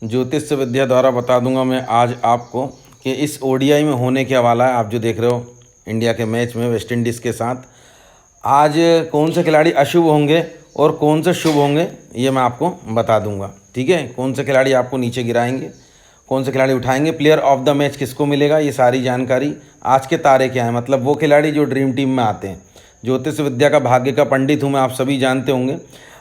ज्योतिष विद्या द्वारा बता दूंगा मैं आज आपको कि इस ओडीआई में होने क्या वाला है। आप जो देख रहे हो इंडिया के मैच में वेस्ट इंडीज़ के साथ, आज कौन से खिलाड़ी अशुभ होंगे और कौन से शुभ होंगे ये मैं आपको बता दूंगा। ठीक है, कौन से खिलाड़ी आपको नीचे गिराएंगे, कौन से खिलाड़ी उठाएंगे, प्लेयर ऑफ द मैच किसको मिलेगा, ये सारी जानकारी। आज के तारे क्या हैं, मतलब वो खिलाड़ी जो ड्रीम टीम में आते हैं। ज्योतिष विद्या का भाग्य का पंडित हूँ मैं, आप सभी जानते होंगे।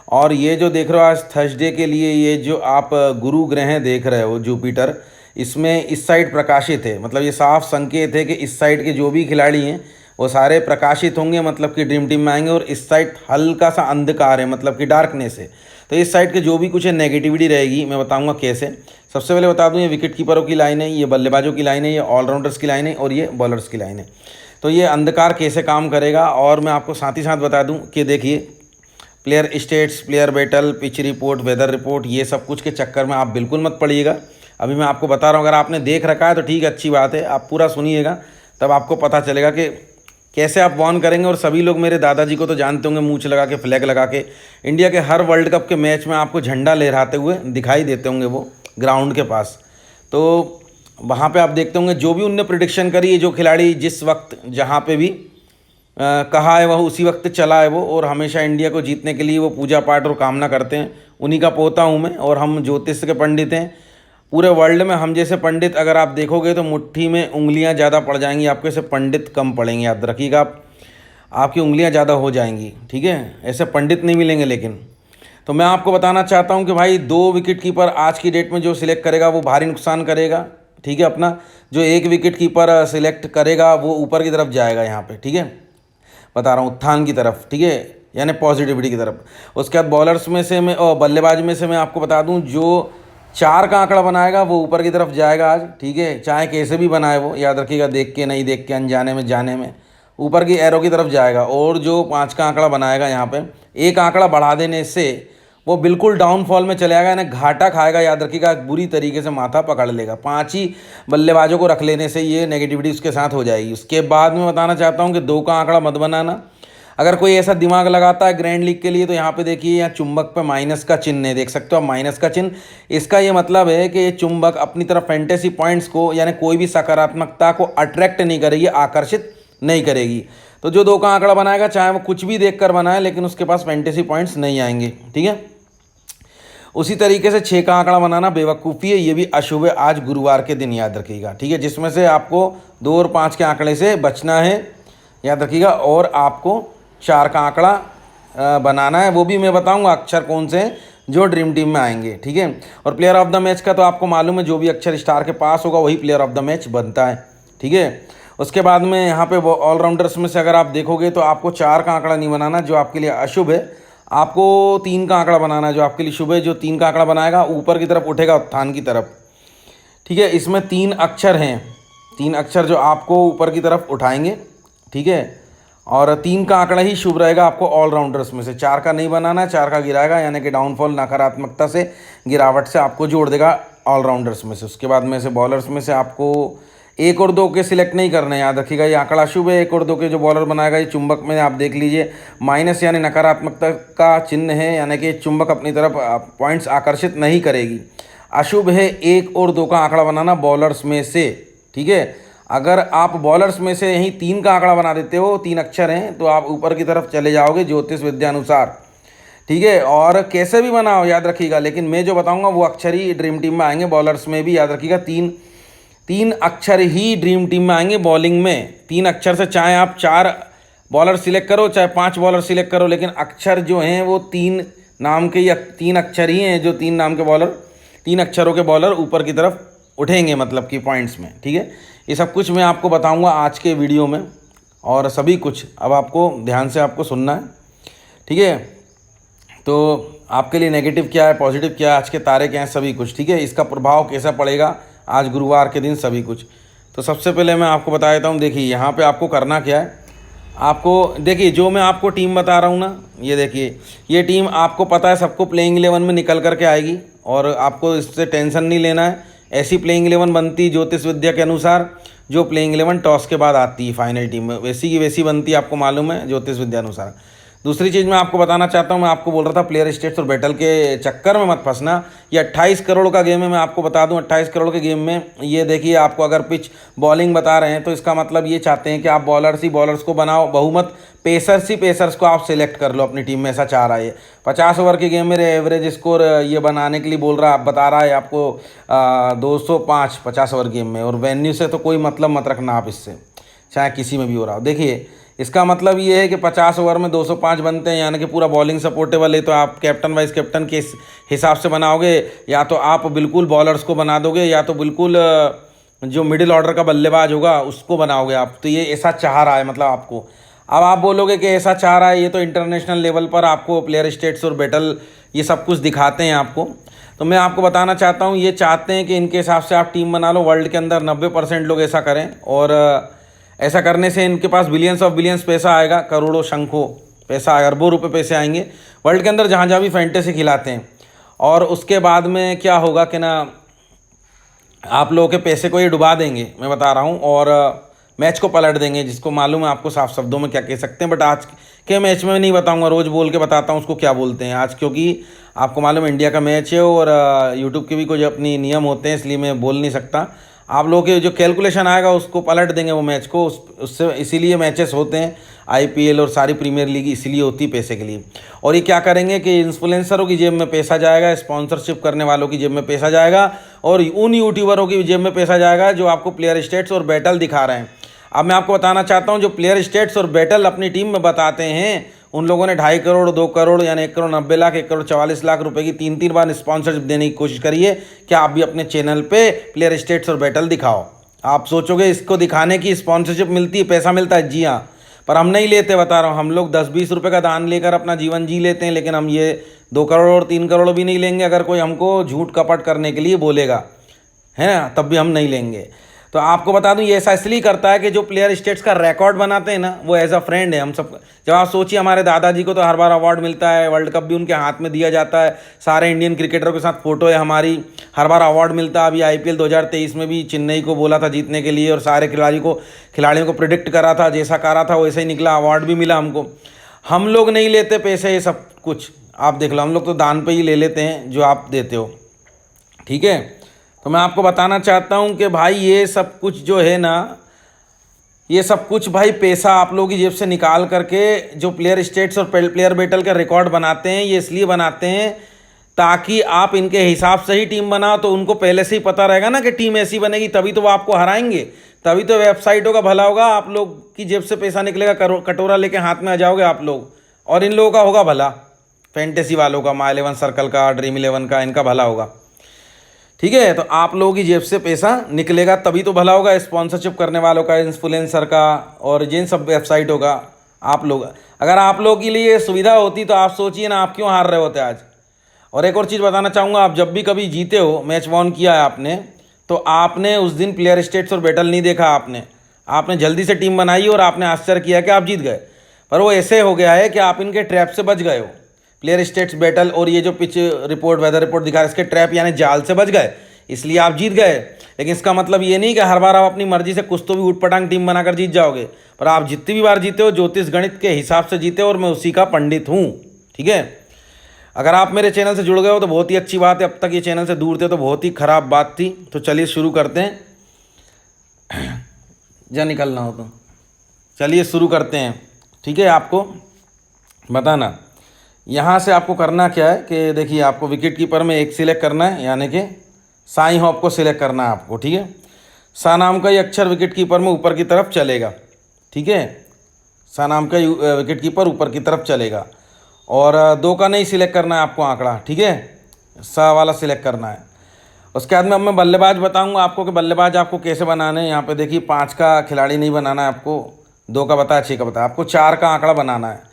और ये जो देख रहे हो आज थर्सडे के लिए, ये जो आप गुरु ग्रह देख रहे हो जुपिटर, इसमें इस साइड प्रकाशित है। मतलब ये साफ संकेत है कि इस साइड के जो भी खिलाड़ी हैं वो सारे प्रकाशित होंगे, मतलब कि ड्रीम टीम में आएंगे। और इस साइड हल्का सा अंधकार है, मतलब कि डार्कनेस है। तो इस साइड के जो भी कुछ है नेगेटिविटी रहेगी, मैं बताऊंगा कैसे। सबसे पहले बता दूं, ये विकेट कीपरों की लाइन है, ये बल्लेबाजों की लाइन है, ये ऑलराउंडर्स की लाइन है और ये बॉलर्स की लाइन है। तो ये अंधकार कैसे काम करेगा, और मैं आपको साथ ही साथ बता दूं कि देखिए player stats, player battle, pitch report, weather report, ये सब कुछ के चक्कर में आप बिल्कुल मत पड़िएगा। अभी मैं आपको बता रहा हूँ, अगर आपने देख रखा है तो ठीक है, अच्छी बात है, आप पूरा सुनिएगा, तब आपको पता चलेगा कि कैसे आप वॉर्न करेंगे। और सभी लोग मेरे दादाजी को तो जानते होंगे, मूंछ लगा के, फ्लैग लगा के, इंडिया के हर वर्ल्ड कप के मैच में आपको झंडा लहराते हुए दिखाई देते होंगे वो ग्राउंड के पास। तो वहाँ पे आप देखते होंगे जो भी उनने प्रिडिक्शन करी है, जो खिलाड़ी जिस वक्त जहाँ पे भी कहा है वह उसी वक्त चला है वो, और हमेशा इंडिया को जीतने के लिए वो पूजा पाठ और कामना करते हैं। उन्हीं का पोता हूँ मैं, और हम ज्योतिष के पंडित हैं। पूरे वर्ल्ड में हम जैसे पंडित अगर आप देखोगे तो मुट्ठी में उंगलियां ज़्यादा पड़ जाएंगी, आपको ऐसे पंडित कम पड़ेंगे। याद रखिएगा, आपकी उंगलियां ज़्यादा हो जाएंगी। ठीक है, ऐसे पंडित नहीं मिलेंगे। लेकिन तो मैं आपको बताना चाहता हूं कि भाई 2 विकेट कीपर आज की डेट में जो सिलेक्ट करेगा वो भारी नुकसान करेगा। ठीक है, अपना जो 1 विकेट कीपर सिलेक्ट करेगा वो ऊपर की तरफ जाएगा, यहाँ पर। ठीक है, बता रहा हूँ, उत्थान की तरफ। ठीक है, यानी पॉजिटिविटी की तरफ। उसके बाद बॉलर्स में से मैं और बल्लेबाज में से मैं आपको बता दूँ, जो 4 का आंकड़ा बनाएगा वो ऊपर की तरफ जाएगा आज। ठीक है, चाहे कैसे भी बनाए वो, याद रखिएगा, देख के नहीं, देख के, अनजाने में, जाने में, ऊपर की एरो की तरफ जाएगा। और जो 5 का आंकड़ा बनाएगा, यहाँ पे 1 आंकड़ा बढ़ा देने से वो बिल्कुल डाउनफॉल में चले जाएगा, यानी घाटा खाएगा। याद रखिएगा, बुरी तरीके से माथा पकड़ लेगा। 5 ही बल्लेबाजों को रख लेने से ये नेगेटिविटी उसके साथ हो जाएगी। उसके बाद मैं बताना चाहता हूँ कि 2 का आंकड़ा मत बनाना। अगर कोई ऐसा दिमाग लगाता है ग्रैंड लीग के लिए, तो यहाँ पे देखिए, यहाँ चुंबक पे माइनस का चिन्ह है, देख सकते हो आप, माइनस का चिन्ह। इसका ये मतलब है कि ये चुंबक अपनी तरफ फैंटेसी पॉइंट्स को, यानी कोई भी सकारात्मकता को अट्रैक्ट नहीं करेगी, आकर्षित नहीं करेगी। तो जो 2 का आंकड़ा बनाएगा, चाहे वो कुछ भी देख कर बनाए, लेकिन उसके पास फैंटेसी पॉइंट्स नहीं आएंगे। ठीक है, उसी तरीके से 6 का आंकड़ा बनाना बेवकूफ़ी है, ये भी अशुभ है आज गुरुवार के दिन, याद रखिएगा। ठीक है, जिसमें से आपको 2 और 5 के आंकड़े से बचना है, याद रखिएगा। और आपको 4 का आंकड़ा बनाना है, वो भी मैं बताऊंगा अक्षर कौन से हैं जो ड्रीम टीम में आएंगे। ठीक है, और प्लेयर ऑफ द मैच का तो आपको मालूम है, जो भी अक्षर स्टार के पास होगा वही प्लेयर ऑफ द मैच बनता है। ठीक है, उसके बाद में यहाँ पे ऑलराउंडर्स में से अगर आप देखोगे तो आपको 4 का आंकड़ा नहीं बनाना, जो आपके लिए अशुभ है। आपको 3 का आंकड़ा बनाना है, जो आपके लिए शुभ है। जो 3 का आंकड़ा बनाएगा ऊपर की तरफ उठेगा, उत्थान की तरफ। ठीक है, इसमें 3 अक्षर हैं, 3 अक्षर जो आपको ऊपर की तरफ उठाएंगे। ठीक है, और 3 का आंकड़ा ही शुभ रहेगा आपको ऑलराउंडर्स में से। 4 का नहीं बनाना है, 4 का गिराएगा, यानी कि डाउनफॉल, नकारात्मकता से, गिरावट से आपको जोड़ देगा ऑलराउंडर्स में से। उसके बाद में से बॉलर्स में से आपको 1 और 2 के सिलेक्ट नहीं करने, याद रखिएगा, ये आंकड़ा शुभ है। 1 और 2 के जो बॉलर बनाएगा, ये चुंबक में आप देख लीजिए माइनस, यानी नकारात्मकता का चिन्ह है, यानी कि चुंबक अपनी तरफ पॉइंट्स आकर्षित नहीं करेगी। अशुभ है 1 और 2 का आंकड़ा बनाना बॉलर्स में से। ठीक है, अगर आप बॉलर्स में से यहीं 3 का आंकड़ा बना देते हो, 3 अक्षर हैं, तो आप ऊपर की तरफ चले जाओगे ज्योतिष विद्या अनुसार। ठीक है, और कैसे भी बनाओ, याद रखिएगा, लेकिन मैं जो बताऊंगा वो अक्षर ही ड्रीम टीम में आएंगे। बॉलर्स में भी याद रखिएगा, 3 अक्षर ही ड्रीम टीम में आएंगे बॉलिंग में। 3 अक्षर से, चाहे आप 4 बॉलर सिलेक्ट करो, चाहे 5 बॉलर सिलेक्ट करो, लेकिन अक्षर जो हैं वो 3 नाम के, या 3 अक्षर ही हैं, जो 3 नाम के बॉलर, 3 अक्षरों के बॉलर ऊपर की तरफ उठेंगे, मतलब कि पॉइंट्स में। ठीक है, ये सब कुछ मैं आपको बताऊंगा आज के वीडियो में, और सभी कुछ अब आपको ध्यान से आपको सुनना है। ठीक है, तो आपके लिए नेगेटिव क्या है, पॉजिटिव क्या है, आज के तारे क्या हैं, सभी कुछ। ठीक है, इसका प्रभाव कैसा पड़ेगा आज गुरुवार के दिन, सभी कुछ। तो सबसे पहले मैं आपको बता देता हूँ, देखिए यहाँ पे आपको करना क्या है। आपको देखिए, जो मैं आपको टीम बता रहा हूँ ना, ये देखिए, ये टीम आपको पता है सबको प्लेइंग 11 में निकल करके आएगी, और आपको इससे टेंशन नहीं लेना है। ऐसी प्लेइंग 11 बनती ज्योतिष विद्या के अनुसार, जो प्लेइंग 11 टॉस के बाद आती है फाइनल टीम में, वैसी की वैसी बनती है, आपको मालूम है ज्योतिष विद्या अनुसार। दूसरी चीज़ मैं आपको बताना चाहता हूँ, मैं आपको बोल रहा था प्लेयर स्टेट्स और बैटल के चक्कर में मत फंसना। ये 28 करोड़ का गेम है, मैं आपको बता दूं 28 करोड़ के गेम में ये देखिए आपको अगर पिच बॉलिंग बता रहे हैं तो इसका मतलब ये चाहते हैं कि आप बॉलर्स को बनाओ बहुमत, पेसर्स को आप सिलेक्ट कर लो अपनी टीम में, ऐसा चाह रहा है ये। 50 ओवर के गेम में एवरेज स्कोर ये बनाने के लिए बोल रहा है, बता रहा है आपको 205 50 ओवर गेम में, और वेन्यू से तो कोई मतलब मत रखना आप इससे, चाहे किसी में भी हो रहा हो। देखिए इसका मतलब ये है कि 50 ओवर में 205 बनते हैं, यानी कि पूरा बॉलिंग सपोर्टेबल है, तो आप कैप्टन वाइस कैप्टन के हिसाब से बनाओगे, या तो आप बिल्कुल बॉलर्स को बना दोगे, या तो बिल्कुल जो मिडिल ऑर्डर का बल्लेबाज होगा उसको बनाओगे आप। तो ये ऐसा चाह रहा है मतलब आपको। अब आप बोलोगे कि ऐसा चाह रहा है, ये तो इंटरनेशनल लेवल पर आपको प्लेयर स्टेट्स और बैटल ये सब कुछ दिखाते हैं आपको। तो मैं आपको बताना चाहता हूँ, ये चाहते हैं कि इनके हिसाब से आप टीम बना लो। वर्ल्ड के अंदर 90% लोग ऐसा करें, और ऐसा करने से इनके पास बिलियंस ऑफ बिलियंस पैसा आएगा, करोड़ों शंखों पैसा, अरबों रुपए पैसे आएंगे वर्ल्ड के अंदर जहाँ जहाँ भी फैंटेसी खिलाते हैं। और उसके बाद में क्या होगा कि ना, आप लोगों के पैसे को ये डुबा देंगे, मैं बता रहा हूँ, और मैच को पलट देंगे। जिसको मालूम है आपको साफ शब्दों में क्या कह सकते हैं, बट आज के मैच में नहीं बताऊंगा, रोज़ बोल के बताता हूँ उसको क्या बोलते हैं आज, क्योंकि आपको मालूम है इंडिया का मैच है और यूट्यूब के भी कुछ अपनी नियम होते हैं, इसलिए मैं बोल नहीं सकता। आप लोगों के जो कैलकुलेशन आएगा उसको पलट देंगे वो मैच को, उससे इसीलिए मैचेस होते हैं आईपीएल और सारी प्रीमियर लीग इसीलिए होती है, पैसे के लिए। और ये क्या करेंगे कि इन्फ्लुएंसरों की जेब में पैसा जाएगा, स्पॉन्सरशिप करने वालों की जेब में पैसा जाएगा, और उन यूट्यूबरों की जेब में पैसा जाएगा जो आपको प्लेयर स्टेट्स और बैटल दिखा रहे हैं। अब मैं आपको बताना चाहता हूं, जो प्लेयर स्टेट्स और बैटल अपनी टीम में बताते हैं, उन लोगों ने 2.5 करोड़ 2 करोड़ यानी 1 करोड़ 90 लाख 1 करोड़ 44 लाख रुपए की 3 बार स्पॉन्सरशिप देने की कोशिश करिए। क्या आप भी अपने चैनल पे प्लेयर स्टेट्स और बैटल दिखाओ। आप सोचोगे इसको दिखाने की स्पॉन्सरशिप मिलती है, पैसा मिलता है, जी हाँ, पर हम नहीं लेते, बता रहा हूँ। हम लोग 10-20 रुपये का दान लेकर अपना जीवन जी लेते हैं, लेकिन हम ये 2 करोड़ और 3 करोड़ भी नहीं लेंगे। अगर कोई हमको झूठ कपट करने के लिए बोलेगा, है ना, तब भी हम नहीं लेंगे। तो आपको बता दूं, ये ऐसा इसलिए करता है कि जो प्लेयर स्टेट्स का रिकॉर्ड बनाते हैं ना, वो एज अ फ्रेंड है हम सब। जब आप सोचिए, हमारे दादाजी को तो हर बार अवार्ड मिलता है, वर्ल्ड कप भी उनके हाथ में दिया जाता है, सारे इंडियन क्रिकेटरों के साथ फोटो है हमारी, हर बार अवार्ड मिलता है। अभी आईपीएल 2023 में भी चेन्नई को बोला था जीतने के लिए, और सारे खिलाड़ियों को प्रिडिक्ट करा था, जैसा करा था वैसे ही निकला, अवार्ड भी मिला हमको। हम लोग नहीं लेते पैसे, ये सब कुछ आप देख लो, हम लोग तो दान पे ही ले लेते हैं जो आप देते हो, ठीक है। तो मैं आपको बताना चाहता हूं कि भाई ये सब कुछ जो है ना, ये सब कुछ भाई पैसा आप लोगों की जेब से निकाल करके जो प्लेयर स्टेट्स और प्लेयर बैटल का रिकॉर्ड बनाते हैं, ये इसलिए बनाते हैं ताकि आप इनके हिसाब से ही टीम बनाओ। तो उनको पहले से ही पता रहेगा ना कि टीम ऐसी बनेगी, तभी तो वो आपको हराएंगे, तभी तो वेबसाइटों का भला होगा, आप लोग की जेब से पैसा निकलेगा, कटोरा लेके हाथ में आ जाओगे आप लोग, और इन लोगों का होगा भला, फैंटेसी वालों का, माई 11 सर्कल का, ड्रीम 11 का, इनका भला होगा, ठीक है। तो आप लोगों की जेब से पैसा निकलेगा तभी तो भला होगा, स्पॉन्सरशिप करने वालों का, इन्फ्लुएंसर का, और जिन सब वेबसाइट होगा। आप लोग, अगर आप लोगों के लिए सुविधा होती तो आप सोचिए ना, आप क्यों हार रहे होते आज। और एक और चीज़ बताना चाहूँगा, आप जब भी कभी जीते हो, मैच वॉन किया है आपने, तो आपने उस दिन प्लेयर स्टेट्स और बैटल नहीं देखा, आपने जल्दी से टीम बनाई और आपने आश्चर्य किया कि आप जीत गए। पर वो ऐसे हो गया है कि आप इनके ट्रैप से बच गए हो। प्लेयर स्टेट्स बैटल और ये जो पिच रिपोर्ट, वेदर रिपोर्ट दिखा रहे हैं, इसके ट्रैप यानी जाल से बच गए, इसलिए आप जीत गए। लेकिन इसका मतलब ये नहीं कि हर बार आप अपनी मर्जी से कुछ तो भी ऊटपटांग टीम बनाकर जीत जाओगे, पर आप जितनी भी बार जीते हो ज्योतिष गणित के हिसाब से जीते हो, और मैं उसी का पंडित हूँ, ठीक है। अगर आप मेरे चैनल से जुड़ गए हो तो बहुत ही अच्छी बात है, अब तक ये चैनल से दूर थे तो बहुत ही ख़राब बात थी। तो चलिए शुरू करते हैं, जा निकलना हो तो चलिए शुरू करते हैं, ठीक है। आपको बताना यहाँ से आपको करना क्या है कि देखिए, आपको विकेट कीपर में एक सिलेक्ट करना है, यानी कि साई हॉप को सिलेक्ट करना है आपको, ठीक है। सा नाम का ये अक्षर विकेट कीपर में ऊपर की तरफ चलेगा, ठीक है। सा नाम का विकेट कीपर ऊपर की तरफ चलेगा, और 2 का नहीं सिलेक्ट करना है आपको आंकड़ा, ठीक है, सा वाला सिलेक्ट करना है। उसके बाद में अब मैं बल्लेबाज बताऊंगा आपको कि बल्लेबाज आपको कैसे बनाना है। यहाँ पे देखिए 5 का खिलाड़ी नहीं बनाना है आपको, 2 का बताया, 6 का बताया, आपको 4 का आंकड़ा बनाना है,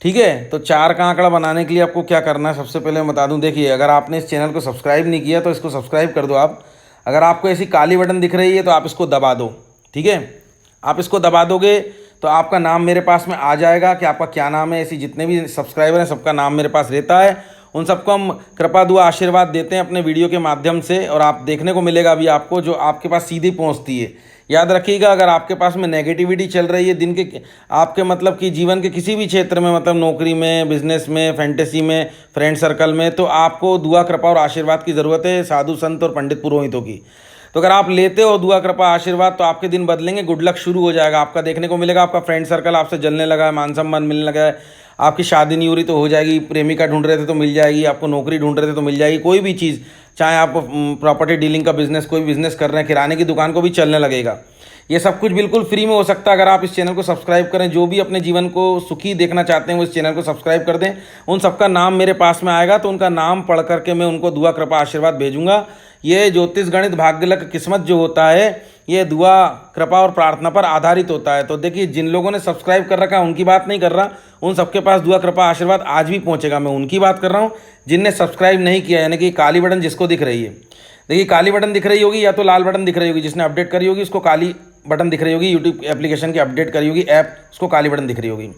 ठीक है। तो 4 का आंकड़ा बनाने के लिए आपको क्या करना है, सबसे पहले मैं बता दूं, देखिए अगर आपने इस चैनल को सब्सक्राइब नहीं किया तो इसको सब्सक्राइब कर दो आप। अगर आपको ऐसी काली बटन दिख रही है तो आप इसको दबा दो, ठीक है। आप इसको दबा दोगे तो आपका नाम मेरे पास में आ जाएगा कि आपका क्या नाम है। ऐसी जितने भी सब्सक्राइबर हैं सबका नाम मेरे पास रहता है, उन सबको हम कृपा दुआ आशीर्वाद देते हैं अपने वीडियो के माध्यम से, और आप देखने को मिलेगा अभी आपको, जो आपके पास सीधी पहुँचती है, याद रखिएगा, अगर आपके पास में नेगेटिविटी चल रही है दिन के आपके मतलब कि जीवन के किसी भी क्षेत्र में, मतलब नौकरी में, बिजनेस में, फैंटेसी में, फ्रेंड सर्कल में, तो आपको दुआ कृपा और आशीर्वाद की ज़रूरत है साधु संत और पंडित पुरोहितों की। तो अगर आप लेते हो दुआ कृपा आशीर्वाद तो आपके दिन बदलेंगे, गुड लक शुरू हो जाएगा आपका। देखने को मिलेगा आपका फ्रेंड सर्कल आपसे जलने लगा है, मान सम्मान मिलने लगा है, आपकी शादी नहीं हो रही तो हो जाएगी, प्रेमिका ढूंढ रहे थे तो मिल जाएगी, आपको नौकरी ढूंढ रहे थे तो मिल जाएगी, कोई भी चीज़, चाहे आप प्रॉपर्टी डीलिंग का बिजनेस, कोई बिजनेस कर रहे हैं, किराने की दुकान को भी चलने लगेगा। ये सब कुछ बिल्कुल फ्री में हो सकता है अगर आप इस चैनल को सब्सक्राइब करें। जो भी अपने जीवन को सुखी देखना चाहते हैं वो इस चैनल को सब्सक्राइब कर दें। उन सबका नाम मेरे पास में आएगा तो उनका नाम पढ़ करके मैं उनको दुआ कृपा आशीर्वाद भेजूंगा। ये ज्योतिष गणित भाग्य लक किस्मत जो होता है ये दुआ कृपा और प्रार्थना पर आधारित होता है। तो देखिए, जिन लोगों ने सब्सक्राइब कर रखा है उनकी बात नहीं कर रहा, उन सबके पास दुआ कृपा आशीर्वाद आज भी पहुंचेगा, मैं उनकी बात कर रहा हूँ। जिनने सब्सक्राइब नहीं किया, यानी कि काली बटन जिसको दिख रही है, देखिए काली बटन दिख रही होगी या तो लाल बटन दिख रही होगी, जिसने अपडेट करी होगी उसको काली बटन दिख रही होगी, यूट्यूब एप्लीकेशन की अपडेट करी होगी ऐप, उसको काली बटन दिख रही होगी।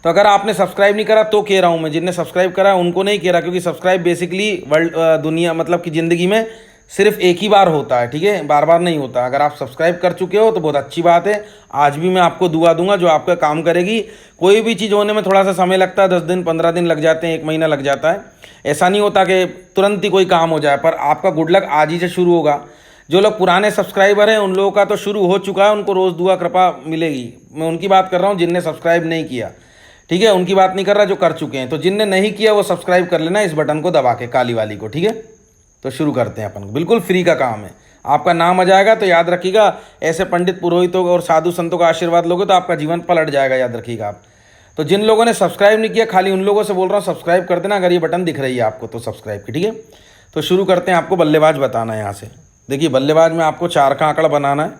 तो अगर आपने सब्सक्राइब नहीं करा तो कह रहा हूँ मैं, जिनने सब्सक्राइब करा उनको नहीं कह रहा, क्योंकि सब्सक्राइब बेसिकली वर्ल्ड दुनिया मतलब कि ज़िंदगी में सिर्फ एक ही बार होता है, ठीक है, बार बार नहीं होता। अगर आप सब्सक्राइब कर चुके हो तो बहुत अच्छी बात है। आज भी मैं आपको दुआ दूंगा जो आपका काम करेगी। कोई भी चीज़ होने में थोड़ा सा समय लगता है, 10 दिन 15 दिन लग जाते हैं, 1 महीना लग जाता है। ऐसा नहीं होता कि तुरंत ही कोई काम हो जाए, पर आपका गुड लक आज ही से शुरू होगा। जो लोग पुराने सब्सक्राइबर हैं उन लोगों का तो शुरू हो चुका है, उनको रोज़ दुआ कृपा मिलेगी। मैं उनकी बात कर रहा हूँ जिनने सब्सक्राइब नहीं किया, ठीक है, उनकी बात नहीं कर रहा जो कर चुके हैं। तो जिनने नहीं किया वो सब्सक्राइब कर लेना इस बटन को दबा के, काली वाली को, ठीक है। तो शुरू करते हैं अपन, बिल्कुल फ्री का काम है। आपका नाम आ जाएगा तो याद रखिएगा, ऐसे पंडित पुरोहितों और साधु संतों का आशीर्वाद लोगे तो आपका जीवन पलट जाएगा, याद रखिएगा आप। तो जिन लोगों ने सब्सक्राइब नहीं किया, खाली उन लोगों से बोल रहा हूँ सब्सक्राइब कर देना, अगर ये बटन दिख रही है आपको तो सब्सक्राइब की, ठीक है। तो शुरू करते हैं। आपको बल्लेबाज बताना है यहाँ से। देखिए, बल्लेबाज में आपको 4 का आंकड़ा बनाना है।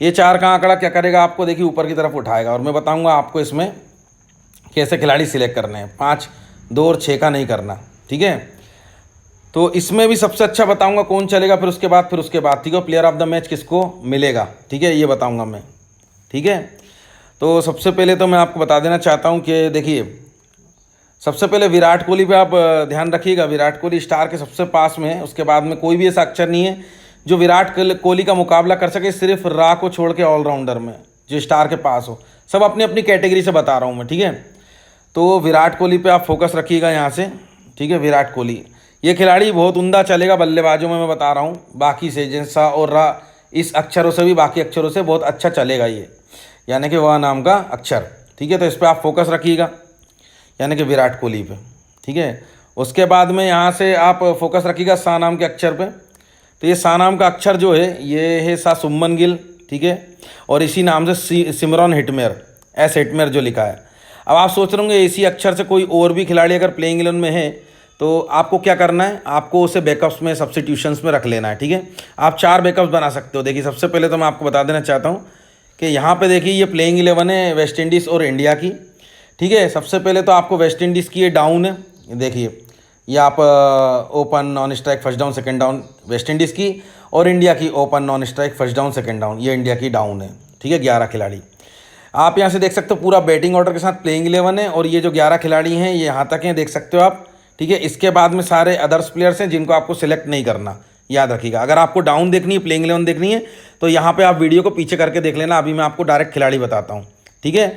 ये 4 का आंकड़ा क्या करेगा, आपको देखिए ऊपर की तरफ उठाएगा, और मैं बताऊँगा आपको इसमें कैसे खिलाड़ी सिलेक्ट करने हैं। 5, 2 और 6 का नहीं करना, ठीक है। तो इसमें भी सबसे अच्छा बताऊंगा कौन चलेगा, फिर उसके बाद ठीक है, प्लेयर ऑफ द मैच किसको मिलेगा, ठीक है, ये बताऊंगा मैं, ठीक है। तो सबसे पहले तो मैं आपको बता देना चाहता हूं कि देखिए, सबसे पहले विराट कोहली पे आप ध्यान रखिएगा। विराट कोहली स्टार के सबसे पास में है, उसके बाद में कोई भी ऐसा अक्षर नहीं है जो विराट कोहली का मुकाबला कर सके, सिर्फ रा को छोड़ के ऑलराउंडर में जो स्टार के पास हो। सब अपनी अपनी कैटेगरी से बता रहा हूँ मैं, ठीक है। तो विराट कोहली पे आप फोकस रखिएगा यहाँ से, ठीक है। विराट कोहली ये खिलाड़ी बहुत उम्दा चलेगा बल्लेबाजों में, मैं बता रहा हूँ, बाकी से जैसा और रा इस अक्षरों से भी, बाकी अक्षरों से बहुत अच्छा चलेगा ये, यानी कि वह नाम का अक्षर, ठीक है। तो इस पर आप फोकस रखिएगा, यानी कि विराट कोहली पे, ठीक है। उसके बाद में यहाँ से आप फोकस रखिएगा सा नाम के अक्षर पे। तो ये सा नाम का अक्षर जो है ये है सा सुमन गिल, ठीक है, और इसी नाम से सिमरन हिटमेयर, एस हिटमेयर जो लिखा है। अब आप सोच रहे होंगे इसी अक्षर से कोई और भी खिलाड़ी अगर प्लेइंग 11 में है तो आपको क्या करना है, आपको उसे बैकअप्स में, सब्स्टिट्यूशंस में रख लेना है, ठीक है। आप 4 बैकअप्स बना सकते हो। देखिए, सबसे पहले तो मैं आपको बता देना चाहता हूँ कि यहाँ पे देखिए ये प्लेइंग 11 है वेस्ट इंडीज़ और इंडिया की, ठीक है। सबसे पहले तो आपको वेस्ट इंडीज़ की ये डाउन है, देखिए ये आप open non strike first down second down West Indies की, और इंडिया की open non strike first down second down, ये इंडिया की डाउन है, ठीक है। 11 खिलाड़ी आप यहाँ से देख सकते हो, पूरा बैटिंग ऑर्डर के साथ प्लेइंग 11 है, और ये जो 11 खिलाड़ी हैं ये यहाँ तक हैं, देख सकते हो आप, ठीक है। इसके बाद में सारे अदर्स प्लेयर्स हैं जिनको आपको सिलेक्ट नहीं करना, याद रखिएगा। अगर आपको डाउन देखनी है, प्लेइंग 11 देखनी है, तो यहाँ पे आप वीडियो को पीछे करके देख लेना। अभी मैं आपको डायरेक्ट खिलाड़ी बताता हूँ, ठीक है,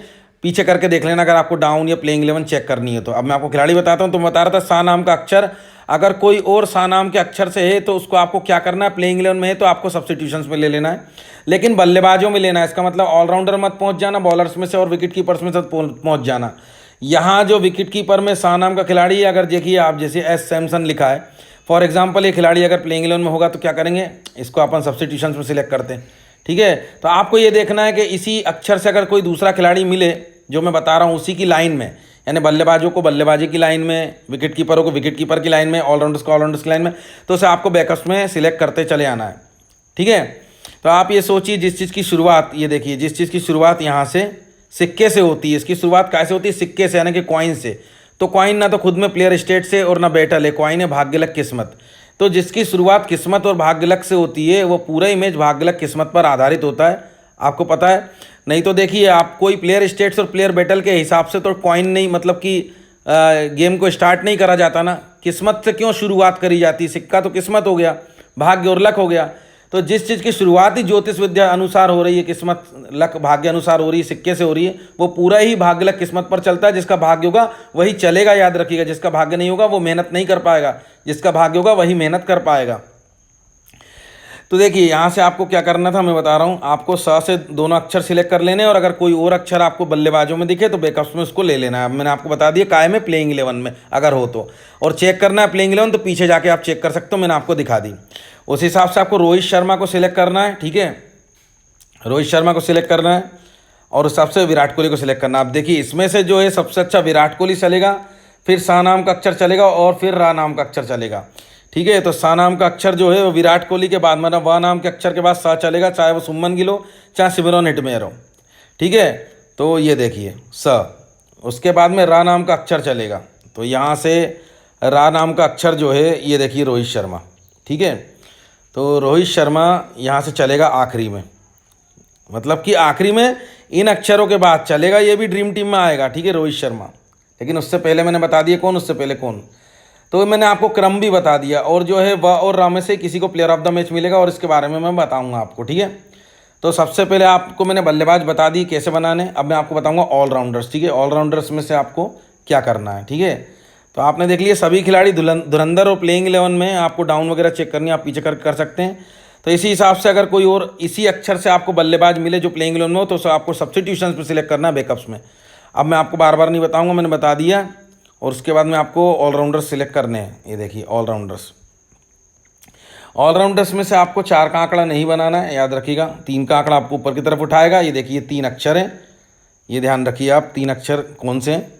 पीछे करके देख लेना अगर आपको डाउन या प्लेइंग 11 चेक करनी है तो। अब मैं आपको खिलाड़ी बताता हूँ। तो मैं बता रहा था सा नाम का अक्षर, अगर कोई और सा नाम के अक्षर से है तो उसको आपको क्या करना है, प्लेइंग 11 में है तो आपको सब्स्टिट्यूशंस में ले लेना है, लेकिन बल्लेबाजों में लेना है। इसका मतलब ऑलराउंडर मत पहुँच जाना, बॉलर्स में से और विकेट कीपर्स में से पहुँच जाना। यहाँ जो विकेट कीपर में सा नाम का खिलाड़ी है, अगर देखिए आप जैसे एस सैमसन लिखा है फॉर एग्जांपल, ये खिलाड़ी अगर प्लेइंग 11 में होगा तो क्या करेंगे, इसको अपन सब्स्टिट्यूशंस में सिलेक्ट करते हैं, ठीक है। तो आपको ये देखना है कि इसी अक्षर से अगर कोई दूसरा खिलाड़ी मिले जो मैं बता रहा हूँ उसी की लाइन में, यानी बल्लेबाजों को बल्लेबाजी की लाइन में, विकेट कीपरों को विकेट कीपर की लाइन में, ऑलराउंडर्स को ऑलराउंडर्स की लाइन में, तो उसे आपको बैकअप्स में सिलेक्ट करते चले आना है, ठीक है। तो आप ये सोचिए, जिस चीज़ की शुरुआत, ये देखिए जिस चीज़ की शुरुआत यहाँ से सिक्के से होती है, इसकी शुरुआत कैसे होती है, सिक्के से, यानी कि कॉइन से। तो कॉइन ना तो खुद में प्लेयर स्टेट से और ना बैटल है, कॉइन है भाग्य लक किस्मत। तो जिसकी शुरुआत किस्मत और भाग्य लक से होती है वो पूरा इमेज भाग्य लक किस्मत पर आधारित होता है, आपको पता है। नहीं तो देखिए, आप कोई प्लेयर स्टेट्स और प्लेयर बैटल के हिसाब से तो कॉइन नहीं, मतलब कि गेम को स्टार्ट नहीं करा जाता ना। किस्मत से क्यों शुरुआत करी जाती, सिक्का तो किस्मत हो गया, भाग्य और लक हो गया। तो जिस चीज़ की शुरुआत ही ज्योतिष विद्या अनुसार हो रही है, किस्मत लक भाग्य अनुसार हो रही है, सिक्के से हो रही है, वो पूरा ही भाग्य लक किस्मत पर चलता है। जिसका भाग्य होगा वही चलेगा, याद रखिएगा। जिसका भाग्य नहीं होगा वो मेहनत नहीं कर पाएगा, जिसका भाग्य होगा वही मेहनत कर पाएगा। तो देखिए यहाँ से आपको क्या करना था मैं बता रहा हूँ। आपको स से दोनों अक्षर सिलेक्ट कर लेने, और अगर कोई और अक्षर आपको बल्लेबाजों में दिखे तो बैकअप्स में उसको ले लेना है। अब मैंने आपको बता दिया काय में, प्लेइंग 11 में अगर हो तो। और चेक करना है प्लेइंग 11 तो पीछे जाके आप चेक कर सकते हो, मैंने आपको दिखा दी। उस हिसाब से आपको रोहित शर्मा को सिलेक्ट करना है, ठीक है, रोहित शर्मा को सिलेक्ट करना है, और उस हिसाब से विराट कोहली को सिलेक्ट करना है। आप देखिए इसमें से जो है सबसे अच्छा विराट कोहली चलेगा, फिर सा नाम का अक्षर चलेगा, और फिर रा नाम का अक्षर चलेगा, ठीक है। तो सा नाम का अक्षर जो है वो विराट कोहली के बाद, मतलब वा नाम के अक्षर के बाद सा चलेगा, चाहे वो सुमन गिल हो चाहे सिमरन हेटमेयर हो, ठीक है। तो ये देखिए स, उसके बाद में रा नाम का अक्षर चलेगा। तो यहाँ से रा नाम का अक्षर जो है ये देखिए रोहित शर्मा, ठीक है। तो रोहित शर्मा यहाँ से चलेगा आखिरी में, मतलब कि आखिरी में इन अक्षरों के बाद चलेगा, ये भी ड्रीम टीम में आएगा, ठीक है, रोहित शर्मा। लेकिन उससे पहले मैंने बता दिया कौन, उससे पहले कौन, तो मैंने आपको क्रम भी बता दिया। और जो है व और रा में से किसी को प्लेयर ऑफ द मैच मिलेगा, और इसके बारे में मैं बताऊंगा आपको, ठीक है। तो सबसे पहले आपको मैंने बल्लेबाज बता दी कैसे बनाने, अब मैं आपको बताऊंगा ऑलराउंडर्स, ठीक है। ऑलराउंडर्स में से आपको क्या करना है, ठीक है। तो आपने देख लिया सभी खिलाड़ी धुरंधर और प्लेइंग 11 में आपको डाउन वगैरह चेक करनी है, आप पीछे कर सकते हैं। तो इसी हिसाब से अगर कोई और इसी अक्षर से आपको बल्लेबाज मिले जो प्लेइंग 11 में हो, तो आपको सब्स्टिट्यूशन पर सिलेक्ट करना है बैकअप्स में। अब मैं आपको बार बार नहीं बताऊँगा, मैंने बता दिया। और उसके बाद में आपको ऑलराउंडर्स सिलेक्ट करने हैं, ये देखिए ऑलराउंडर्स। ऑलराउंडर्स में से आपको 4 का आंकड़ा नहीं बनाना है, याद रखिएगा। 3 का आंकड़ा आपको ऊपर की तरफ उठाएगा, ये देखिए 3 अक्षर हैं, ये ध्यान रखिए आप 3 अक्षर कौन से हैं।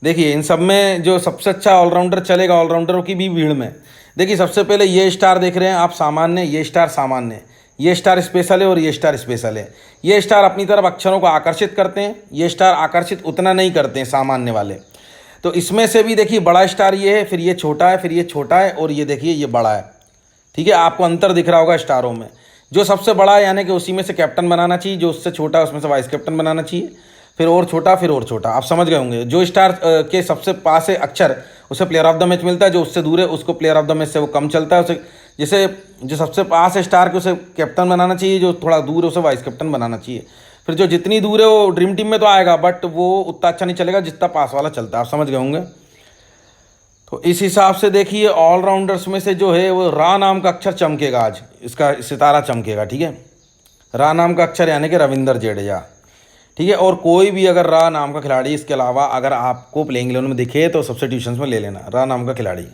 देखिए इन सब में जो सबसे अच्छा ऑलराउंडर चलेगा, ऑलराउंडरों की भी भीड़ में, देखिए सबसे पहले ये स्टार देख रहे हैं आप सामान्य, ये स्टार सामान्य, ये स्टार स्पेशल है और ये स्टार स्पेशल है। ये स्टार अपनी तरफ अक्षरों को आकर्षित करते हैं, ये स्टार आकर्षित उतना नहीं करते हैं सामान्य वाले। तो इसमें से भी देखिए बड़ा स्टार ये है, फिर ये छोटा है, फिर ये छोटा है, और ये देखिए ये बड़ा है, ठीक है। आपको अंतर दिख रहा होगा स्टारों में। जो सबसे बड़ा है यानी कि उसी में से कैप्टन बनाना चाहिए, जो उससे छोटा है उसमें से वाइस कैप्टन बनाना चाहिए, फिर और छोटा, फिर और छोटा। आप समझ गए होंगे। जो स्टार के सबसे पास है अक्षर उसे प्लेयर ऑफ द मैच मिलता है, जो उससे दूर है उसको प्लेयर ऑफ द मैच से वो कम चलता है। उसे जैसे जो सबसे पास है स्टार के उसे कैप्टन बनाना चाहिए, जो थोड़ा दूर है उसे वाइस कैप्टन बनाना चाहिए। फिर जो जितनी दूर है वो ड्रीम टीम में तो आएगा, बट वो उतना अच्छा नहीं चलेगा जितना पास वाला चलता है। आप समझ गए होंगे। तो इस हिसाब से देखिए ऑलराउंडर्स में से जो है वो रा नाम का अक्षर चमकेगा, आज इसका सितारा चमकेगा, ठीक है। रा नाम का अक्षर यानी कि रविंद्र जडेजा, ठीक है। और कोई भी अगर रा नाम का खिलाड़ी इसके अलावा अगर आपको प्लेइंग 11 में दिखे तो सब्स्टिट्यूशंस में ले लेना, रा नाम का खिलाड़ी,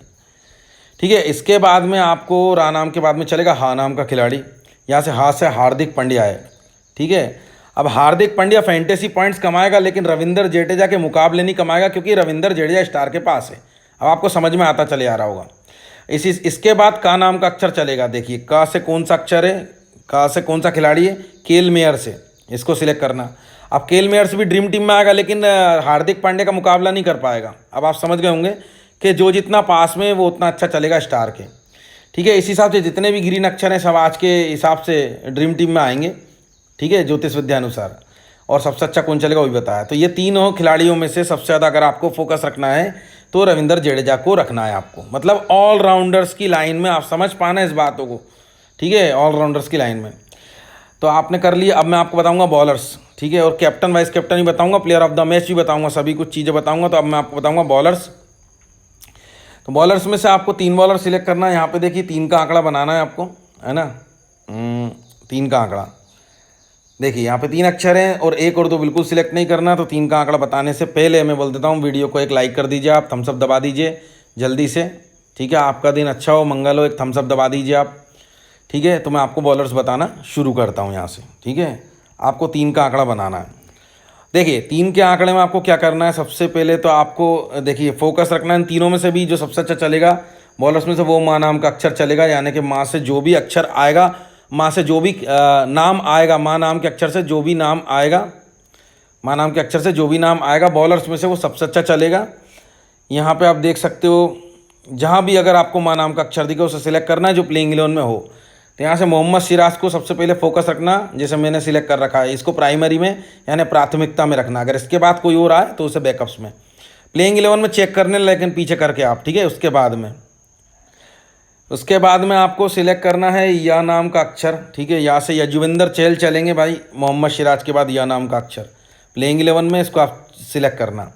ठीक है। इसके बाद में आपको रा नाम के बाद में चलेगा हा नाम का खिलाड़ी। यहाँ से हा से हार्दिक पांड्या है, ठीक है। अब हार्दिक पांड्या फैंटेसी पॉइंट्स कमाएगा, लेकिन रविंद्र जडेजा के मुकाबले नहीं कमाएगा, क्योंकि रविंद्र जडेजा स्टार के पास है। अब आपको समझ में आता चले आ रहा होगा। इसके बाद का नाम का अक्षर चलेगा। देखिए का से कौन सा अक्षर है, का से कौन सा खिलाड़ी है, केल मेयर से, इसको सिलेक्ट करना। अब केल मेयर से भी ड्रीम टीम में आएगा, लेकिन हार्दिक पांड्या का मुकाबला नहीं कर पाएगा। अब आप समझ गए होंगे कि जो जितना पास में वो उतना अच्छा चलेगा स्टार के, ठीक है। इस हिसाब से जितने भी ग्रीन अक्षर हैं सब आज के हिसाब से ड्रीम टीम में आएंगे, ठीक है, ज्योतिष विद्या अनुसार। और सबसे अच्छा कौन चलेगा वो भी बताया। तो ये तीनों खिलाड़ियों में से सबसे ज़्यादा अगर आपको फोकस रखना है तो रविंद्र जडेजा को रखना है आपको, मतलब ऑलराउंडर्स की लाइन में। आप समझ पाना इस बातों को, ठीक है, ऑलराउंडर्स की लाइन में। तो आपने कर लिया। अब मैं आपको बताऊंगा बॉलर्स, ठीक है, और कैप्टन वाइस कैप्टन भी बताऊंगा, प्लेयर ऑफ द मैच भी बताऊंगा, सभी कुछ चीज़ें बताऊंगा। तो अब मैं आपको बताऊंगा बॉलर्स। तो बॉलर्स में से आपको 3 बॉलर सिलेक्ट करना है। यहाँ पे देखिए 3 का आंकड़ा बनाना है आपको, है ना, 3 का आंकड़ा। देखिए यहाँ पे 3 अक्षर हैं और 1 और 2 बिल्कुल सिलेक्ट नहीं करना। तो 3 का आंकड़ा बताने से पहले मैं बोल देता हूँ, वीडियो को एक लाइक कर दीजिए, आप थम्स अप दबा दीजिए जल्दी से, ठीक है। आपका दिन अच्छा हो, मंगल हो, एक थम्स अप दबा दीजिए आप, ठीक है। तो मैं आपको बॉलर्स बताना शुरू करता हूँ यहाँ से, ठीक है। आपको 3 का आंकड़ा बनाना है। देखिए 3 के आंकड़े में आपको क्या करना है, सबसे पहले तो आपको देखिए फोकस रखना है इन तीनों में से भी जो सबसे अच्छा चलेगा बॉलर्स में से वो माँ नाम का अक्षर चलेगा, यानी कि माँ से जो भी अक्षर आएगा, माँ से जो भी नाम आएगा, माँ नाम के अक्षर से जो भी नाम आएगा, माँ नाम के अक्षर से जो भी नाम आएगा बॉलर्स में से वो सबसे अच्छा चलेगा। यहाँ पे आप देख सकते हो, जहाँ भी अगर आपको माँ नाम का अक्षर दिखे उसे सिलेक्ट करना है जो प्लेइंग 11 में हो। तो यहाँ से मोहम्मद सिराज को सबसे पहले फोकस रखना, जैसे मैंने सिलेक्ट कर रखा है, इसको प्राइमरी में यानी प्राथमिकता में रखना। अगर इसके बाद कोई और आए तो उसे बैकअप्स में, प्लेइंग 11 में चेक करने लेकिन पीछे करके आप, ठीक है। उसके बाद में उसके बाद में आपको सिलेक्ट करना है या नाम का अक्षर, ठीक है। यहाँ से यजुवेंद्र चहल चलेंगे भाई, मोहम्मद सिराज के बाद या नाम का अक्षर प्लेइंग 11 में, इसको आप सिलेक्ट करना,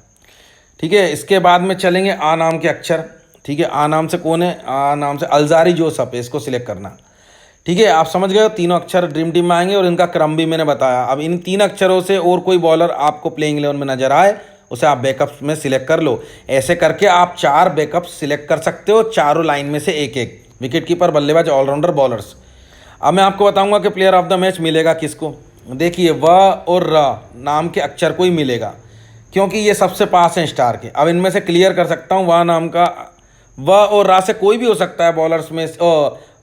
ठीक है। इसके बाद में चलेंगे आ नाम के अक्षर, ठीक है। आ नाम से कौन है, आ नाम से अलजारी जोसफ है, इसको सिलेक्ट करना, ठीक है। आप समझ गए, तीनों अक्षर ड्रीम टीम में आएंगे और इनका क्रम भी मैंने बताया। अब इन 3 अक्षरों से और कोई बॉलर आपको प्लेइंग 11 में नजर आए, उसे आप बैकअप में सिलेक्ट कर लो। ऐसे करके आप 4 बैकअप सिलेक्ट कर सकते हो, चारों लाइन में से एक एक, विकेट कीपर, बल्लेबाज, ऑलराउंडर, बॉलर्स। अब मैं आपको बताऊंगा कि प्लेयर ऑफ द मैच मिलेगा किसको। देखिए व और र नाम के अक्षर को ही मिलेगा, क्योंकि ये सबसे पास हैं स्टार के। अब इनमें से क्लियर कर सकता हूँ, व नाम का, व और रा से कोई भी हो सकता है, बॉलर्स में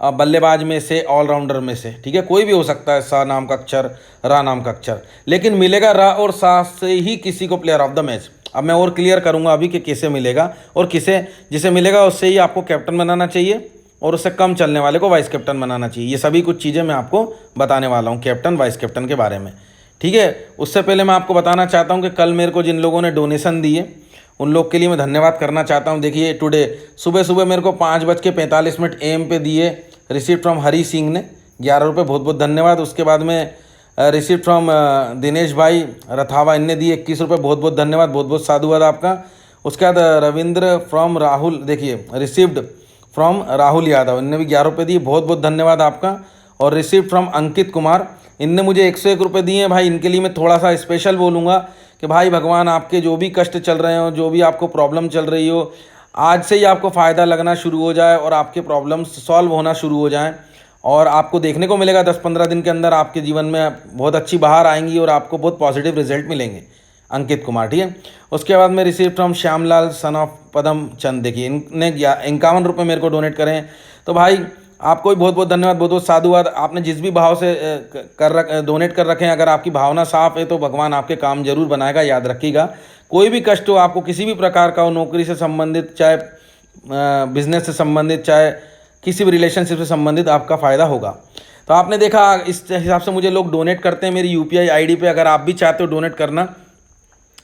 बल्लेबाज में से, ऑलराउंडर में से, ठीक है। कोई भी हो सकता है, सा नाम का अक्षर, रा नाम का अक्षर, लेकिन मिलेगा रा और सा से ही किसी को प्लेयर ऑफ द मैच। अब मैं और क्लियर करूंगा अभी कि किसे मिलेगा, और किसे, जिसे मिलेगा उससे ही आपको कैप्टन बनाना चाहिए और उससे कम चलने वाले को वाइस कैप्टन बनाना चाहिए। ये सभी कुछ चीज़ें मैं आपको बताने वाला हूँ कैप्टन वाइस कैप्टन के बारे में, ठीक है। उससे पहले मैं आपको बताना चाहता हूँ कि कल मेरे को जिन लोगों ने डोनेशन दिए उन लोग के लिए मैं धन्यवाद करना चाहता हूँ। देखिए टुडे सुबह सुबह मेरे को 5:45 AM पे दिए, रिसीव फ्रॉम हरी सिंह ने 11 रुपये, बहुत बहुत धन्यवाद। उसके बाद में रिसीव फ्रॉम दिनेश भाई रथावा, इनने दिए 21 रुपये, बहुत बहुत धन्यवाद, बहुत बहुत साधुवाद आपका। उसके बाद रविंद्र फ्रॉम राहुल, देखिए रिसीव्ड फ्रॉम राहुल यादव, इनने भी 11 रुपये दिए, बहुत बहुत धन्यवाद आपका। और रिसीव फ्रॉम अंकित कुमार, इनने मुझे 101 रुपये दिए हैं भाई। इनके लिए मैं थोड़ा सा स्पेशल बोलूँगा कि भाई भगवान आपके जो भी कष्ट चल रहे हो, जो भी आपको प्रॉब्लम चल रही हो, आज से ही आपको फ़ायदा लगना शुरू हो जाए और आपके प्रॉब्लम्स सॉल्व होना शुरू हो जाएं। और आपको देखने को मिलेगा 10-15 दिन के अंदर आपके जीवन में बहुत अच्छी बहार आएंगी और आपको बहुत पॉजिटिव रिजल्ट मिलेंगे। अंकित कुमार, ठीक है। उसके बाद में receive from Shyamlal son of Padam Chand, देखिए इनने 51 रुपये मेरे को डोनेट करें। तो भाई आपको भी बहुत बहुत धन्यवाद, बहुत बहुत साधुवाद। आपने जिस भी भाव से डोनेट कर रखे हैं, अगर आपकी भावना साफ है तो भगवान आपके काम जरूर बनाएगा, याद रखिएगा। कोई भी कष्ट हो आपको, किसी भी प्रकार का हो, नौकरी से संबंधित, चाहे बिजनेस से संबंधित, चाहे किसी भी रिलेशनशिप से संबंधित, आपका फ़ायदा होगा। तो आपने देखा, इस हिसाब से मुझे लोग डोनेट करते हैं मेरी UPI ID पे। अगर आप भी चाहते हो डोनेट करना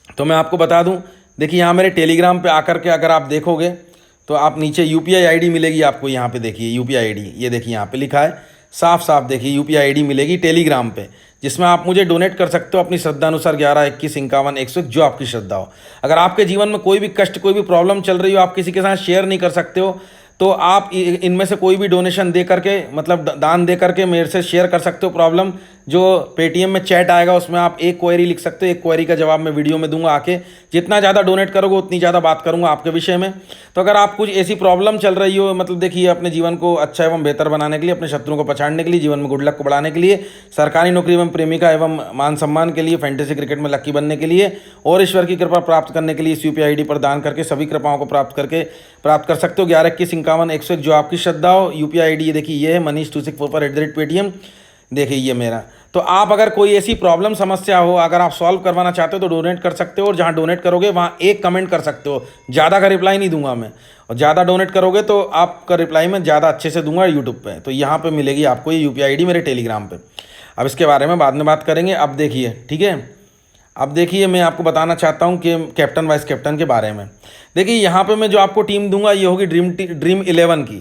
तो मैं आपको बता दूं, देखिए यहाँ मेरे टेलीग्राम पे आकर के अगर आप देखोगे तो आप नीचे UPI ID मिलेगी आपको, यहाँ पे देखिए UPI ID, ये देखिए यहाँ पे लिखा है साफ साफ, देखिए UPI ID मिलेगी टेलीग्राम पे, जिसमें आप मुझे डोनेट कर सकते हो अपनी श्रद्धा अनुसार 11, 21, 51, 101, जो आपकी श्रद्धा हो। अगर आपके जीवन में कोई भी कष्ट, कोई भी प्रॉब्लम चल रही हो, आप किसी के साथ शेयर नहीं कर सकते हो, तो आप इनमें से कोई भी डोनेशन दे करके, मतलब दान दे करके मेरे से शेयर कर सकते हो प्रॉब्लम। जो पेटीएम में चैट आएगा उसमें आप एक क्वेरी लिख सकते हो, एक क्वेरी का जवाब मैं वीडियो में दूंगा आके। जितना ज़्यादा डोनेट करोगे उतनी ज़्यादा बात करूंगा आपके विषय में। तो अगर आप कुछ ऐसी प्रॉब्लम चल रही हो, मतलब देखिए अपने जीवन को अच्छा एवं बेहतर बनाने के लिए, अपने शत्रुओं को पछाड़ने के लिए, जीवन में गुड लक को बढ़ाने के लिए, सरकारी नौकरी एवं प्रेमिका एवं मान सम्मान के लिए, फैंटेसी क्रिकेट में लक्की बनने के लिए और ईश्वर की कृपा प्राप्त करने के लिए इस UPI ID पर दान करके सभी कृपाओं को प्राप्त कर सकते हो। 11, 21, 51, 101, जो आपकी श्रद्धा हो। UPI ID ये देखिए, ये है manish2644@paytm, देखिए ये मेरा। तो आप अगर कोई ऐसी प्रॉब्लम समस्या हो, अगर आप सॉल्व करवाना चाहते हो तो डोनेट कर सकते हो। और जहाँ डोनेट करोगे वहाँ एक कमेंट कर सकते हो, ज़्यादा का रिप्लाई नहीं दूंगा मैं, और ज़्यादा डोनेट करोगे तो आपका रिप्लाई मैं ज़्यादा अच्छे से दूंगा यूट्यूब पे। तो यहाँ पे मिलेगी आपको ये UPI ID मेरे टेलीग्राम पे। अब इसके बारे में बाद में बात करेंगे। अब देखिए, ठीक है, अब देखिए मैं आपको बताना चाहता हूँ कि कैप्टन वाइस कैप्टन के बारे में। देखिए यहाँ पर मैं जो आपको टीम दूंगा ये होगी ड्रीम 11 की,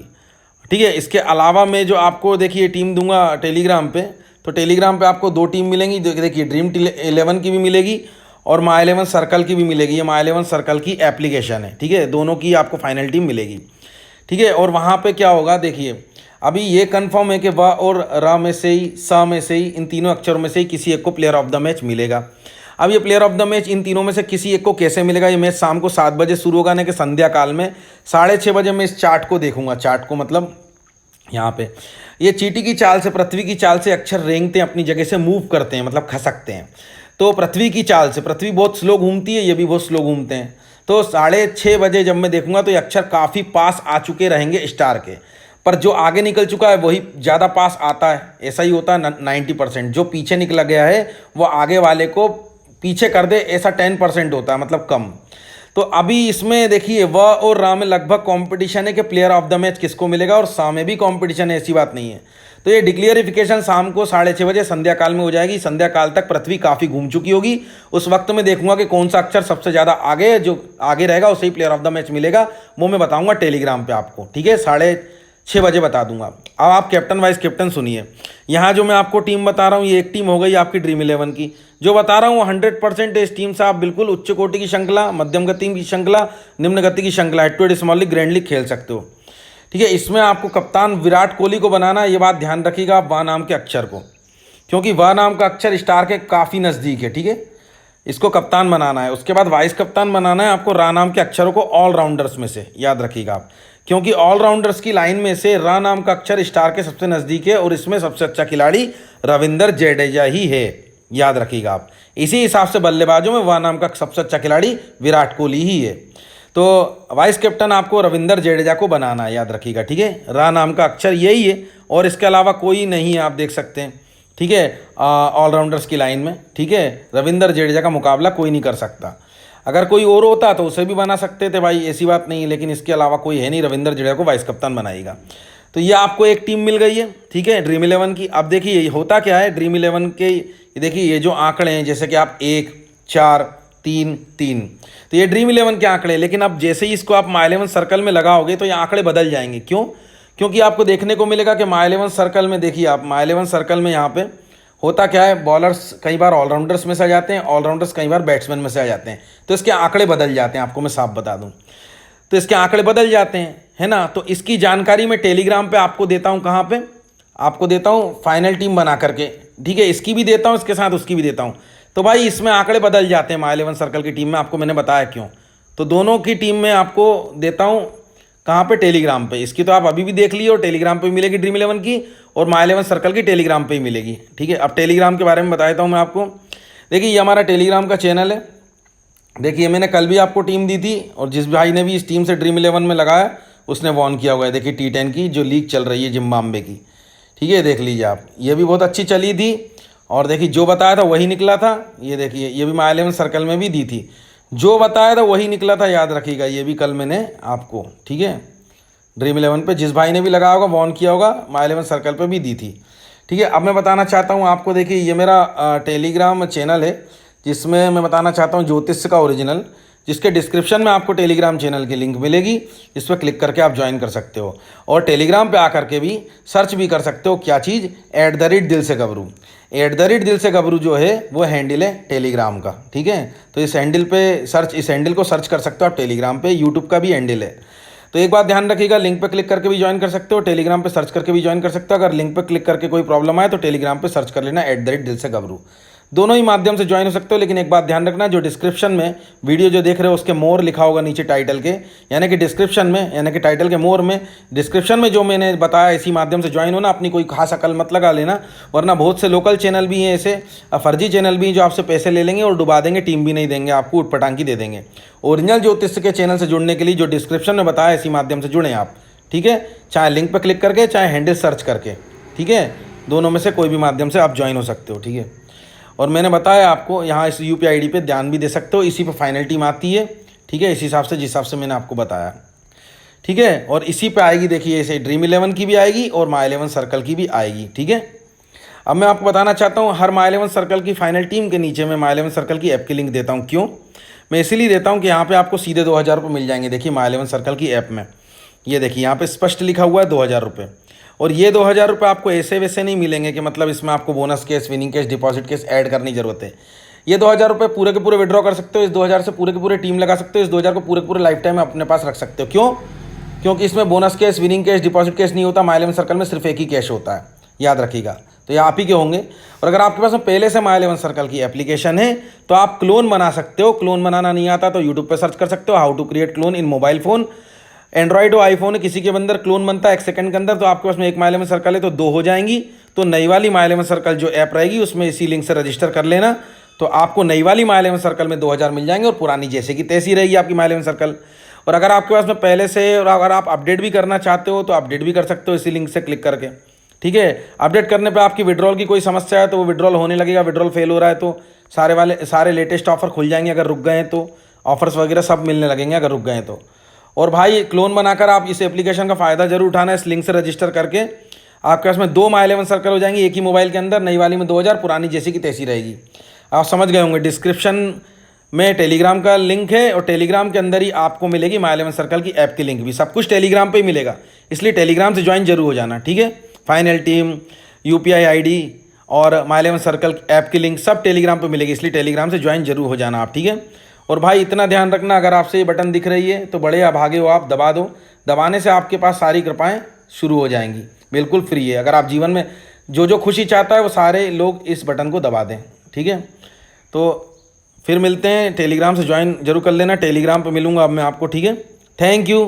ठीक है। इसके अलावा मैं जो आपको देखिए टीम दूंगा टेलीग्राम पे, तो टेलीग्राम पे आपको 2 टीम मिलेंगी। देखिए ड्रीम 11 की भी मिलेगी और माई 11 सर्कल की भी मिलेगी। ये माई 11 सर्कल की एप्लीकेशन है, ठीक है। दोनों की आपको फाइनल टीम मिलेगी, ठीक है। और वहाँ पे क्या होगा, देखिए अभी ये कंफर्म है कि व और र में से ही, स में से ही, इन तीनों अक्षरों में से ही किसी एक को प्लेयर ऑफ द मैच मिलेगा। अब ये प्लेयर ऑफ द मैच इन तीनों में से किसी एक को कैसे मिलेगा, ये मैच शाम को 7 बजे शुरू होगा, यानी कि संध्या काल में 6:30 बजे मैं इस चार्ट को देखूंगा। चार्ट को मतलब यहाँ पे ये चींटी की चाल से, पृथ्वी की चाल से अक्षर रेंगते हैं, अपनी जगह से मूव करते हैं, मतलब खसकते हैं। तो पृथ्वी की चाल से, पृथ्वी बहुत स्लो घूमती है, ये भी बहुत स्लो घूमते हैं। तो 6:30 बजे जब मैं देखूंगा तो ये अक्षर काफ़ी पास आ चुके रहेंगे स्टार के, पर जो आगे निकल चुका है वही ज़्यादा पास आता है। ऐसा ही होता है 90%। जो पीछे निकला गया है वो आगे वाले को पीछे कर दे, ऐसा 10% होता है, मतलब कम। तो अभी इसमें देखिए व और रा में लगभग कंपटीशन है कि प्लेयर ऑफ द मैच किसको मिलेगा, और सा में भी कंपटीशन है, ऐसी बात नहीं है। तो ये डिक्लेयरिफिकेशन शाम को 6:30 बजे संध्या काल में हो जाएगी। संध्या काल तक पृथ्वी काफ़ी घूम चुकी होगी। उस वक्त में देखूंगा कि कौन सा अक्षर सबसे ज़्यादा आगे, जो आगे रहेगा उसे ही प्लेयर ऑफ द मैच मिलेगा। वो मैं बताऊंगा टेलीग्राम पे आपको, ठीक है। 6 बजे बता दूंगा। अब आप कैप्टन वाइस कैप्टन सुनिए। यहाँ जो मैं आपको टीम बता रहा हूँ, ये एक टीम हो गई आपकी ड्रीम 11 की। जो बता रहा हूँ वो 100% इस टीम से आप बिल्कुल उच्च कोटि की श्रृंखला, मध्यम गति की श्रृंखला, निम्न गति की श्रृंखला, head to head, small league, grand league खेल सकते हो। ठीक है, इसमें आपको कप्तान विराट कोहली को बनाना, ये बात ध्यान रखिएगा आप, वा नाम के अक्षर को, क्योंकि वा नाम का अक्षर स्टार के काफ़ी नज़दीक है। ठीक है, इसको कप्तान बनाना है। उसके बाद वाइस कप्तान बनाना है आपको रा नाम के अक्षरों को ऑलराउंडर्स में से, याद रखिएगा आप, क्योंकि ऑलराउंडर्स की लाइन में से रा नाम का अक्षर स्टार के सबसे नज़दीक है और इसमें सबसे अच्छा खिलाड़ी रविंद्र जडेजा ही है, याद रखिएगा आप। इसी हिसाब से बल्लेबाजों में वा नाम का सबसे अच्छा खिलाड़ी विराट कोहली ही है। तो वाइस कैप्टन आपको रविंद्र जडेजा को बनाना है, याद रखिएगा। ठीक है, रा नाम का अक्षर यही है और इसके अलावा कोई नहीं है, आप देख सकते हैं। ठीक है, ऑलराउंडर्स की लाइन में। ठीक है, रविंद्र जडेजा का मुकाबला कोई नहीं कर सकता। अगर कोई और होता तो उसे भी बना सकते थे भाई, ऐसी बात नहीं है, लेकिन इसके अलावा कोई है नहीं, रविंद्र जडेजा को वाइस कप्तान बनाएगा। तो ये आपको एक टीम मिल गई है। ठीक है, ड्रीम 11 की। अब देखिए ये होता क्या है ड्रीम 11 के, ये देखिए ये जो आंकड़े हैं, जैसे कि आप 1 4 3 3, तो ये ड्रीम 11 के आंकड़े, लेकिन अब जैसे ही इसको आप माई 11 सर्कल में लगाओगे तो ये आंकड़े बदल जाएंगे। क्यों? क्योंकि आपको देखने को मिलेगा कि माई 11 सर्कल में, देखिए आप माई 11 सर्कल में यहाँ पे होता क्या है, बॉलर्स कई बार ऑलराउंडर्स में से आ जाते हैं, ऑलराउंडर्स कई बार बैट्समैन में से आ जाते हैं, तो इसके आंकड़े बदल जाते हैं। आपको मैं साफ बता दूं, तो इसके आंकड़े बदल जाते हैं, है ना। तो इसकी जानकारी मैं टेलीग्राम पे आपको देता हूं। कहाँ पे? आपको देता हूं फाइनल टीम बना करके। ठीक है, इसकी भी देता हूं, इसके साथ उसकी भी देता हूं। तो भाई इसमें आंकड़े बदल जाते हैं माई 11 सर्कल की टीम में, आपको मैंने बताया क्यों। तो दोनों की टीम में आपको देता हूँ कहाँ पे, टेलीग्राम पे। इसकी तो आप अभी भी देख ली और टेलीग्राम पे मिलेगी ड्रीम 11 की, और माई 11 सर्कल की टेलीग्राम पे ही मिलेगी। ठीक है, अब टेलीग्राम के बारे में बता देता हूँ मैं आपको। देखिए ये हमारा टेलीग्राम का चैनल है। देखिए मैंने कल भी आपको टीम दी थी, और जिस भाई ने भी इस टीम से ड्रीम 11 में लगाया उसने वॉन किया हुआ है। देखिए T10 की जो लीग चल रही है जिम्बाब्वे की। ठीक है, देख लीजिए आप, ये भी बहुत अच्छी चली थी, और देखिए जो बताया था वही निकला था। ये देखिए ये भी माई 11 सर्कल में भी दी थी, जो बताया था वही निकला था, याद रखिएगा। ये भी कल मैंने आपको, ठीक है, ड्रीम 11 पे जिस भाई ने भी लगाया होगा, वॉन किया होगा, माई 11 सर्कल पे भी दी थी। ठीक है, अब मैं बताना चाहता हूँ आपको, देखिए ये मेरा टेलीग्राम चैनल है, जिसमें मैं बताना चाहता हूँ ज्योतिष का ओरिजिनल, जिसके डिस्क्रिप्शन में आपको टेलीग्राम चैनल की लिंक मिलेगी, इस पर क्लिक करके आप ज्वाइन कर सकते हो। और टेलीग्राम पे आकर के भी सर्च भी कर सकते हो, क्या चीज़, @दिल से गबरू। @दिल से गबरू जो है वो हैंडल है टेलीग्राम का। ठीक है, तो इस हैंडल पे सर्च, इस हैंडल को सर्च कर सकते हो आप टेलीग्राम पे। यूट्यूब का भी हैंडल है। तो एक बात ध्यान रखिएगा, लिंक पे क्लिक करके भी ज्वाइन कर सकते हो, टेलीग्राम पे सर्च करके भी ज्वाइन कर सकते हो। अगर लिंक पे क्लिक करके कोई प्रॉब्लम आए तो टेलीग्राम पे सर्च कर लेना @दिल से गबरू। दोनों ही माध्यम से ज्वाइन हो सकते हो, लेकिन एक बात ध्यान रखना, जो डिस्क्रिप्शन में वीडियो जो देख रहे हो उसके मोर लिखा होगा नीचे टाइटल के, यानी कि डिस्क्रिप्शन में, यानी कि टाइटल के मोर में, डिस्क्रिप्शन में जो मैंने बताया इसी माध्यम से ज्वाइन होना। अपनी कोई खास अकल मत लगा लेना, वरना बहुत से लोकल चैनल भी हैं ऐसे, फर्जी चैनल भी हैं जो आपसे पैसे ले लेंगे और डुबा देंगे, टीम भी नहीं देंगे आपको, उटपटांगी दे देंगे। ओरिजिनल ज्योतिष के चैनल से जुड़ने के लिए जो डिस्क्रिप्शन में बताया इसी माध्यम से जुड़ें आप। ठीक है, चाहे लिंक पर क्लिक करके, चाहे हैंडल सर्च करके। ठीक है, दोनों में से कोई भी माध्यम से आप ज्वाइन हो सकते हो। ठीक है, और मैंने बताया आपको यहाँ इस UPI ID पे ध्यान भी दे सकते हो, इसी पे फाइनल टीम आती है। ठीक है, इस हिसाब से, जिस हिसाब से मैंने आपको बताया। ठीक है, और इसी पे आएगी, देखिए ऐसे ड्रीम 11 की भी आएगी और माई 11 सर्कल की भी आएगी। ठीक है, अब मैं आपको बताना चाहता हूँ, हर माई 11 सर्कल की फाइनल टीम के नीचे मैं माई 11 सर्कल की ऐप की लिंक देता हूँ। क्यों? मैं इसीलिए देता हूँ कि यहाँ पे आपको सीधे 2000 रुपये मिल जाएंगे। देखिए माई 11 सर्कल की ऐप में ये देखिए यहाँ पे स्पष्ट लिखा हुआ है 2000 रुपये, और ये 2000 रुपये आपको ऐसे वैसे नहीं मिलेंगे कि मतलब इसमें आपको bonus case, winning case, deposit case add करने की जरूरत है। ये 2000 रुपये पूरे के पूरे विड्रॉ कर सकते हो, इस 2000 से पूरे के पूरे टीम लगा सकते हो, इस 2000 को पूरे के पूरे लाइफ टाइम अपने पास रख सकते हो। क्यों? क्योंकि इसमें bonus case, winning case, deposit case नहीं होता। माई 11 सर्कल में सिर्फ एक ही कैश होता है, याद रखिएगा। तो ये आप ही के होंगे। और अगर आपके पास में पहले से माई 11 सर्कल की एप्लीकेशन है तो आप क्लोन बना सकते हो। क्लोन बनाना नहीं आता तो यूट्यूब पे सर्च कर सकते हो, how to create clone in mobile phone. Android और आईफोन है, किसी के अंदर क्लोन बनता है 1 सेकंड के अंदर, तो आपके पास में एक माई 11 सर्कल है तो 2 हो जाएंगी। तो नई वाली माई 11 सर्कल जो ऐप रहेगी उसमें इसी लिंक से रजिस्टर कर लेना, तो आपको नई वाली माई 11 सर्कल में 2000 मिल जाएंगे, और पुरानी जैसे की तैसी रहेगी आपकी माई 11 सर्कल। और अगर आपके पास में पहले से, और अगर आप अपडेट भी करना चाहते हो तो अपडेट भी कर सकते हो इसी लिंक से क्लिक करके। ठीक है, अपडेट करने पे आपकी विड्रॉल की कोई समस्या है तो वो विड्रॉल होने लगेगा। विड्रॉल फेल हो रहा है तो सारे लेटेस्ट ऑफर खुल जाएंगे, अगर रुक गए हैं तो ऑफर्स वगैरह सब मिलने लगेंगे अगर रुक गए हैं तो। और भाई क्लोन बनाकर आप इस एप्लीकेशन का फ़ायदा जरूर उठाना है। इस लिंक से रजिस्टर करके आपके पास में 2 माई 11 सर्कल हो जाएंगी एक ही मोबाइल के अंदर, नई वाली में 2000, पुरानी जैसी की तैसी रहेगी। आप समझ गए होंगे। डिस्क्रिप्शन में टेलीग्राम का लिंक है और टेलीग्राम के अंदर ही आपको मिलेगी माय 11 सर्कल की ऐप की लिंक भी। सब कुछ टेलीग्राम पे ही मिलेगा, इसलिए टेलीग्राम से ज्वाइन जरूर हो जाना, ठीक है। फाइनल टीम, UPI ID और माय 11 सर्कल ऐप की लिंक सब टेलीग्राम पे मिलेगी, इसलिए टेलीग्राम से ज्वाइन जरूर हो जाना आप, ठीक है। और भाई इतना ध्यान रखना, अगर आपसे ये बटन दिख रही है तो बड़े या भागे हो आप दबा दो। दबाने से आपके पास सारी कृपाएँ शुरू हो जाएंगी, बिल्कुल फ्री है। अगर आप जीवन में जो जो खुशी चाहता है वो सारे लोग इस बटन को दबा दें, ठीक है। तो फिर मिलते हैं, टेलीग्राम से ज्वाइन जरूर कर लेना, टेलीग्राम पे मिलूंगा अब मैं आपको, ठीक है। Thank you.